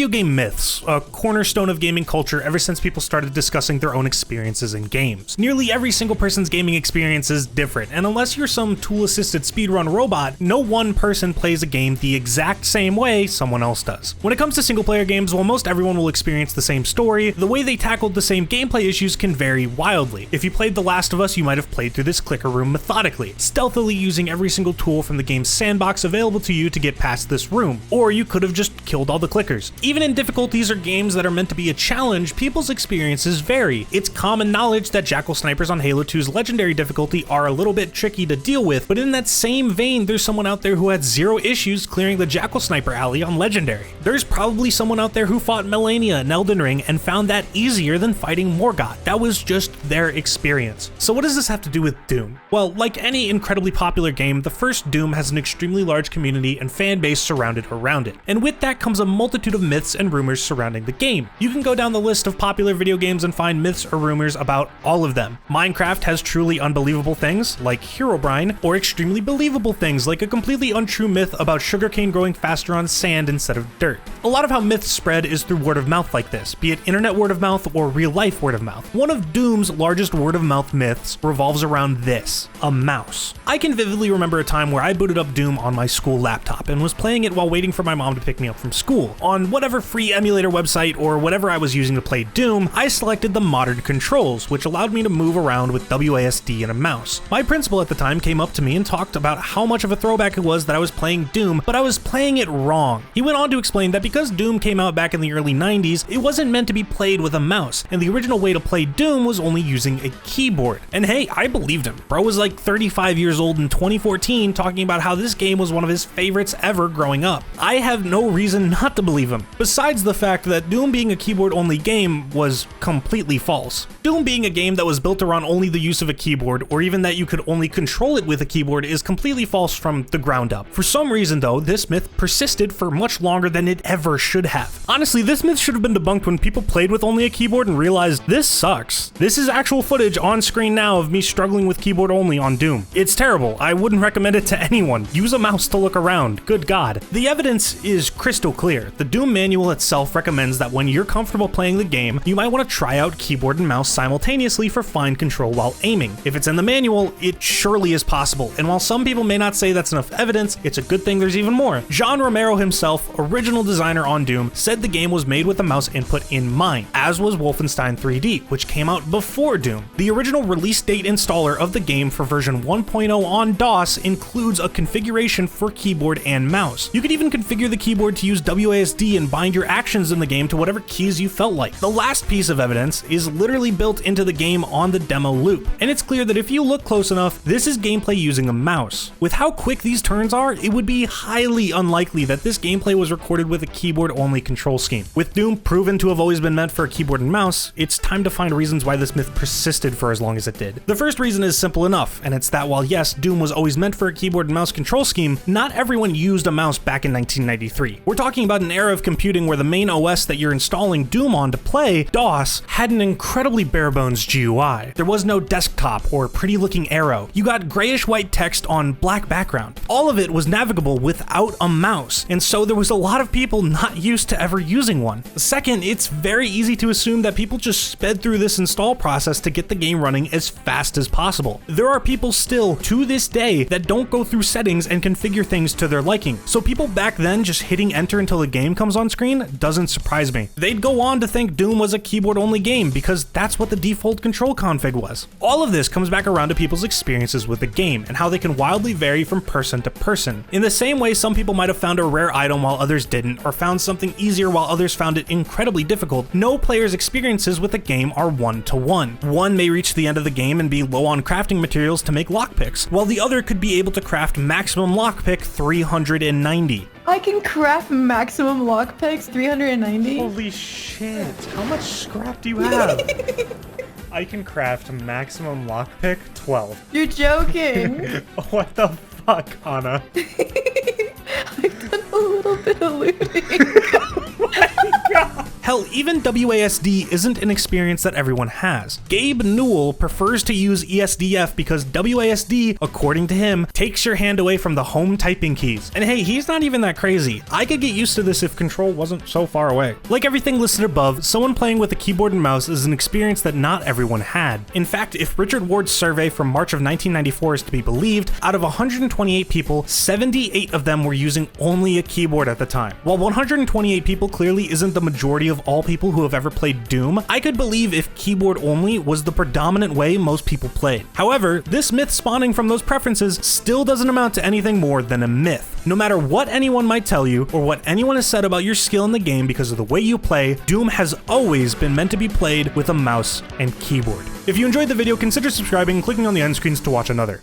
Video game myths, a cornerstone of gaming culture ever since people started discussing their own experiences in games. Nearly every single person's gaming experience is different, and unless you're some Tool Assisted Speedrun robot, no one person plays a game the exact same way someone else does. When it comes to single player games, while most everyone will experience the same story, the way they tackled the same gameplay issues can vary wildly. If you played The Last of Us, you might have played through this clicker room methodically, stealthily using every single tool from the game's sandbox available to you to get past this room, or you could have just killed all the clickers. Even in difficulties or games that are meant to be a challenge, people's experiences vary. It's common knowledge that Jackal snipers on Halo 2's legendary difficulty are a little bit tricky to deal with, but in that same vein, there's someone out there who had zero issues clearing the Jackal sniper alley on legendary. There's probably someone out there who fought Malenia in Elden Ring and found that easier than fighting Morgott. That was just their experience. So what does this have to do with Doom? Well, like any incredibly popular game, the first Doom has an extremely large community and fan base surrounded around it. And with that comes a multitude of myths and rumors surrounding the game. You can go down the list of popular video games and find myths or rumors about all of them. Minecraft has truly unbelievable things, like Herobrine, or extremely believable things, like a completely untrue myth about sugarcane growing faster on sand instead of dirt. A lot of how myths spread is through word of mouth like this, be it internet word of mouth or real life word of mouth. One of Doom's largest word of mouth myths revolves around this: a mouse. I can vividly remember a time where I booted up Doom on my school laptop and was playing it while waiting for my mom to pick me up from school. On whatever free emulator website or whatever I was using to play Doom, I selected the modern controls, which allowed me to move around with WASD and a mouse. My principal at the time came up to me and talked about how much of a throwback it was that I was playing Doom, but I was playing it wrong. He went on to explain that because Doom came out back in the early 90s, it wasn't meant to be played with a mouse, and the original way to play Doom was only using a keyboard. And hey, I believed him. Bro was like 35 years old in 2014 talking about how this game was one of his favorites ever growing up. I have no reason not to believe him, besides the fact that Doom being a keyboard-only game was completely false. Doom being a game that was built around only the use of a keyboard, or even that you could only control it with a keyboard, is completely false from the ground up. For some reason though, this myth persisted for much longer than it ever should have. Honestly, this myth should have been debunked when people played with only a keyboard and realized this sucks. This is actual footage on screen now of me struggling with keyboard only on Doom. It's terrible. I wouldn't recommend it to anyone. Use a mouse to look around. Good God. The evidence is crystal clear. The Doom manual itself recommends that when you're comfortable playing the game, you might want to try out keyboard and mouse simultaneously for fine control while aiming. If it's in the manual, it surely is possible, and while some people may not say that's enough evidence, it's a good thing there's even more. John Romero himself, original designer on Doom, said the game was made with the mouse input in mind, as was Wolfenstein 3D, which came out before Doom. The original release date installer of the game for version 1.0 on DOS includes a configuration for keyboard and mouse. You could even configure the keyboard to use WASD and bind your actions in the game to whatever keys you felt like. The last piece of evidence is literally built into the game on the demo loop, and it's clear that if you look close enough, this is gameplay using a mouse. With how quick these turns are, it would be highly unlikely that this gameplay was recorded with a keyboard-only control scheme. With Doom proven to have always been meant for a keyboard and mouse, it's time to find reasons why this myth persisted for as long as it did. The first reason is simple enough, and it's that while yes, Doom was always meant for a keyboard and mouse control scheme, not everyone used a mouse back in 1993. We're talking about an era of computing where the main OS that you're installing Doom on to play, DOS, had an incredibly bare-bones GUI. There was no desktop or pretty-looking arrow. You got grayish-white text on black background. All of it was navigable without a mouse, and so there was a lot of people not used to ever using one. Second, it's very easy to assume that people just sped through this install process to get the game running as fast as possible. There are people still, to this day, that don't go through settings and configure things to their liking. So people back then just hitting enter until the game comes on screen doesn't surprise me. They'd go on to think Doom was a keyboard-only game because that's what the default control config was. All of this comes back around to people's experiences with the game and how they can wildly vary from person to person. In the same way some people might have found a rare item while others didn't, or found something easier while others found it incredibly difficult, no player's experiences with the game are one-to-one. One may reach the end of the game and be low on crafting materials to make lockpicks, while the other could be able to craft maximum lockpick 390. I can craft maximum lockpicks 390? Holy shit, how much scrap do you have? I can craft maximum lockpick 12. You're joking. What the fuck, Anna? I've done a little bit of looting. Oh my God. Hell, even WASD isn't an experience that everyone has. Gabe Newell prefers to use ESDF because WASD, according to him, takes your hand away from the home typing keys. And hey, he's not even that crazy. I could get used to this if control wasn't so far away. Like everything listed above, someone playing with a keyboard and mouse is an experience that not everyone had. In fact, if Richard Ward's survey from March of 1994 is to be believed, out of 128 people, 78 of them were using only a keyboard at the time. While 128 people clearly isn't the majority of all people who have ever played Doom, I could believe if keyboard only was the predominant way most people played. However, this myth spawning from those preferences still doesn't amount to anything more than a myth. No matter what anyone might tell you, or what anyone has said about your skill in the game because of the way you play, Doom has always been meant to be played with a mouse and keyboard. If you enjoyed the video, consider subscribing and clicking on the end screens to watch another.